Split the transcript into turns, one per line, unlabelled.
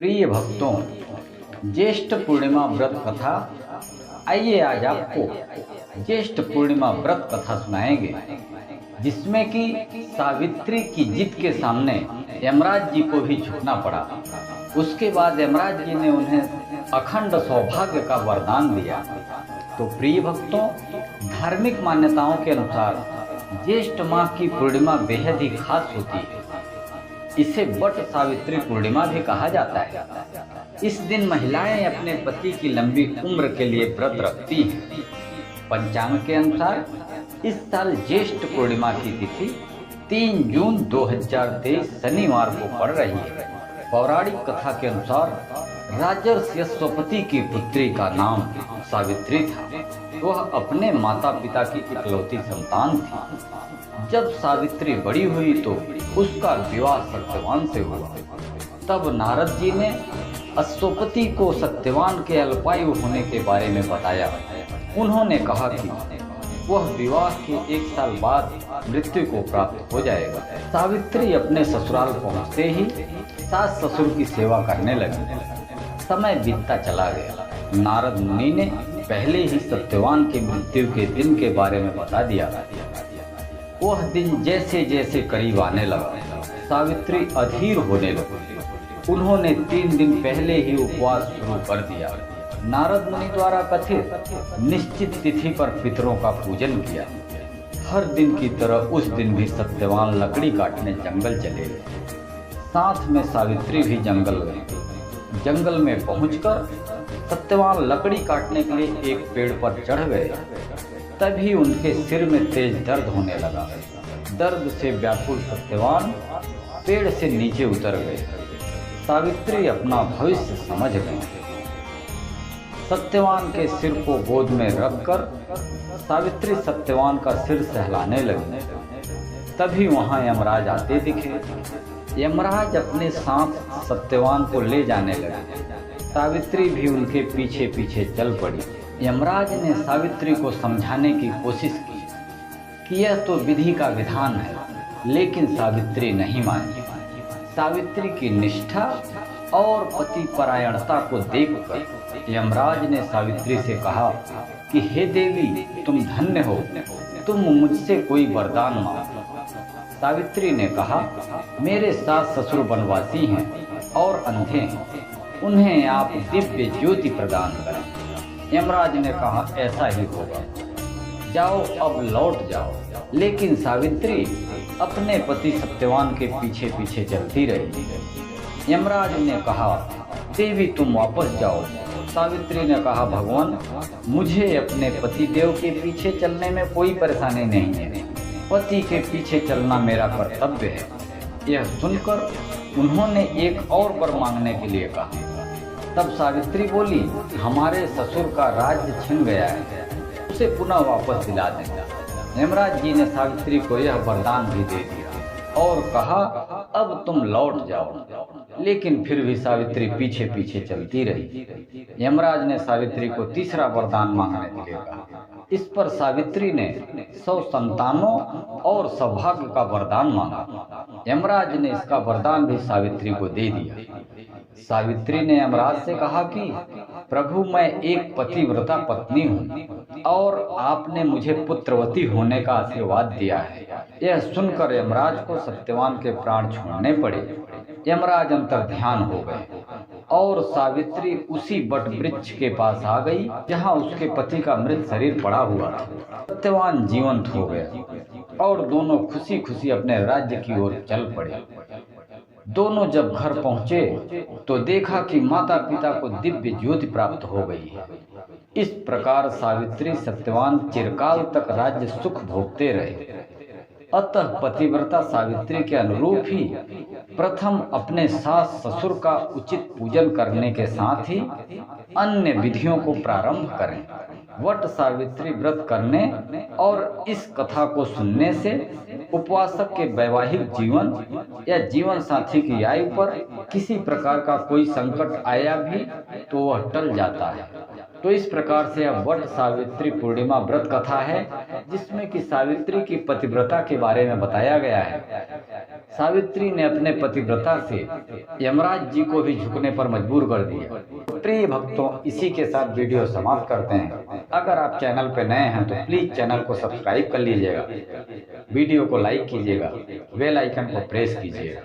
प्रिय भक्तों, ज्येष्ठ पूर्णिमा व्रत कथा। आइए आज आपको ज्येष्ठ पूर्णिमा व्रत कथा सुनाएंगे, जिसमें कि सावित्री की जिद के सामने यमराज जी को भी झुकना पड़ा। उसके बाद यमराज जी ने उन्हें अखंड सौभाग्य का वरदान दिया। तो प्रिय भक्तों, धार्मिक मान्यताओं के अनुसार ज्येष्ठ माह की पूर्णिमा बेहद ही खास होती है। इसे वट सावित्री पूर्णिमा भी कहा जाता है। इस दिन महिलाएं अपने पति की लंबी उम्र के लिए व्रत रखती हैं। पंचांग के अनुसार इस साल ज्येष्ठ पूर्णिमा की तिथि 3 जून 2023 शनिवार को पड़ रही है। पौराणिक कथा के अनुसार राजर्षि अश्वपति की पुत्री का नाम सावित्री था। वह अपने माता पिता की इकलौती संतान थी। जब सावित्री बड़ी हुई तो उसका विवाह सत्यवान से हुआ। तब नारद जी ने अश्वपति को सत्यवान के अल्पायु होने के बारे में बताया। उन्होंने कहा कि वह विवाह के 1 साल बाद मृत्यु को प्राप्त हो जाएगा। सावित्री अपने ससुराल पहुंचते ही सास ससुर की सेवा करने लगी। समय बीतता चला गया। नारद मुनि ने पहले ही सत्यवान की मृत्यु के दिन के बारे में बता दिया। वह दिन जैसे जैसे करीब आने लगा, सावित्री अधीर होने लगी। उन्होंने 3 दिन पहले ही उपवास शुरू कर दिया। नारद मुनि द्वारा कथित निश्चित तिथि पर पितरों का पूजन किया। हर दिन की तरह उस दिन भी सत्यवान लकड़ी काटने जंगल चले गए। साथ में सावित्री भी जंगल गए। जंगल में पहुंचकर सत्यवान लकड़ी काटने के लिए एक पेड़ पर चढ़ गए। तभी उनके सिर में तेज दर्द होने लगा। दर्द से व्याकुल सत्यवान पेड़ से नीचे उतर गए। सावित्री अपना भविष्य समझ गई। सत्यवान के सिर को गोद में रखकर सावित्री सत्यवान का सिर सहलाने लगी। तभी वहां यमराज आते दिखे। यमराज अपने साथ सत्यवान को ले जाने लगे। सावित्री भी उनके पीछे पीछे चल पड़ी। यमराज ने सावित्री को समझाने की कोशिश की कि यह तो विधि का विधान है, लेकिन सावित्री नहीं मानी। सावित्री की निष्ठा और पति परायणता को देखकर यमराज ने सावित्री से कहा कि हे देवी, तुम धन्य हो, तुम मुझसे कोई वरदान मांगो। सावित्री ने कहा, मेरे सास ससुर वनवासी हैं और अंधे हैं, उन्हें आप दिव्य ज्योति प्रदान करें। यमराज ने कहा, ऐसा ही होगा, जाओ अब लौट जाओ। लेकिन सावित्री अपने पति सत्यवान के पीछे पीछे चलती रही। यमराज ने कहा, देवी तुम वापस जाओ। सावित्री ने कहा, भगवान, मुझे अपने पति देव के पीछे चलने में कोई परेशानी नहीं है। पति के पीछे चलना मेरा कर्तव्य है। यह सुनकर उन्होंने एक और वर मांगने के लिए कहा। तब सावित्री बोली, हमारे ससुर का राज्य छिन गया है, उसे पुनः वापस दिला देंगे। यमराज जी ने सावित्री को यह वरदान भी दे दिया और कहा, अब तुम लौट जाओ। लेकिन फिर भी सावित्री पीछे पीछे चलती रही। यमराज ने सावित्री को तीसरा वरदान मांगने के लिए कहा। इस पर सावित्री ने 100 संतानों और सौभाग्य का वरदान मांगा। यमराज ने इसका वरदान भी सावित्री को दे दिया। सावित्री ने यमराज से कहा कि प्रभु, मैं एक पतिव्रता पत्नी हूँ और आपने मुझे पुत्रवती होने का आशीर्वाद दिया है। यह सुनकर यमराज को सत्यवान के प्राण छोड़ने पड़े। यमराज अंतर्ध्यान हो गए और सावित्री उसी वट वृक्ष के पास आ गई जहाँ उसके पति का मृत शरीर पड़ा हुआ था। सत्यवान जीवंत हो गया और दोनों खुशी खुशी अपने राज्य की ओर चल पड़े। दोनों जब घर पहुंचे तो देखा कि माता पिता को दिव्य ज्योति प्राप्त हो गई है। इस प्रकार सावित्री सत्यवान चिरकाल तक राज्य सुख भोगते रहे। अतः पतिव्रता सावित्री के अनुरूप ही प्रथम अपने सास ससुर का उचित पूजन करने के साथ ही अन्य विधियों को प्रारंभ करें। वट सावित्री व्रत करने और इस कथा को सुनने से उपवासक के वैवाहिक जीवन या जीवन साथी की आयु पर किसी प्रकार का कोई संकट आया भी तो वह टल जाता है। तो इस प्रकार से यह वट सावित्री पूर्णिमा व्रत कथा है, जिसमें कि सावित्री की पतिव्रता के बारे में बताया गया है। सावित्री ने अपने पतिव्रता से यमराज जी को भी झुकने पर मजबूर कर दिया। प्रिय भक्तों, इसी के साथ वीडियो समाप्त करते हैं। अगर आप चैनल पर नए हैं तो प्लीज चैनल को सब्सक्राइब कर लीजिएगा, वीडियो को लाइक कीजिएगा, बेल आइकन को प्रेस कीजिएगा।